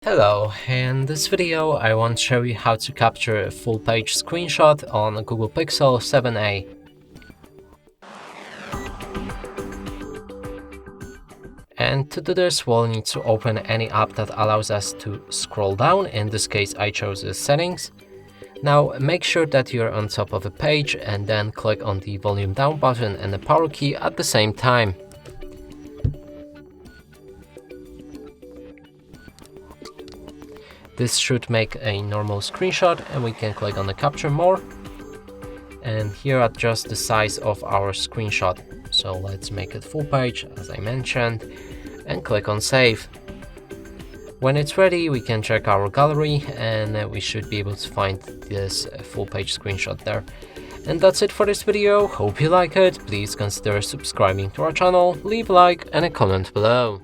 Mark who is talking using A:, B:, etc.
A: Hello, in this video I want to show you how to capture a full page screenshot on Google Pixel 7a. And to do this we'll need to open any app that allows us to scroll down. In this case I chose the settings. Now make sure that you're on top of a page and then click on the volume down button and the power key at the same time. This should make a normal screenshot and we can click on the capture more and here adjust the size of our screenshot. So let's make it full page as I mentioned and click on save. When it's ready we can check our gallery and we should be able to find this full page screenshot there. And that's it for this video. Hope you like it. Please consider subscribing to our channel, leave a like and a comment below.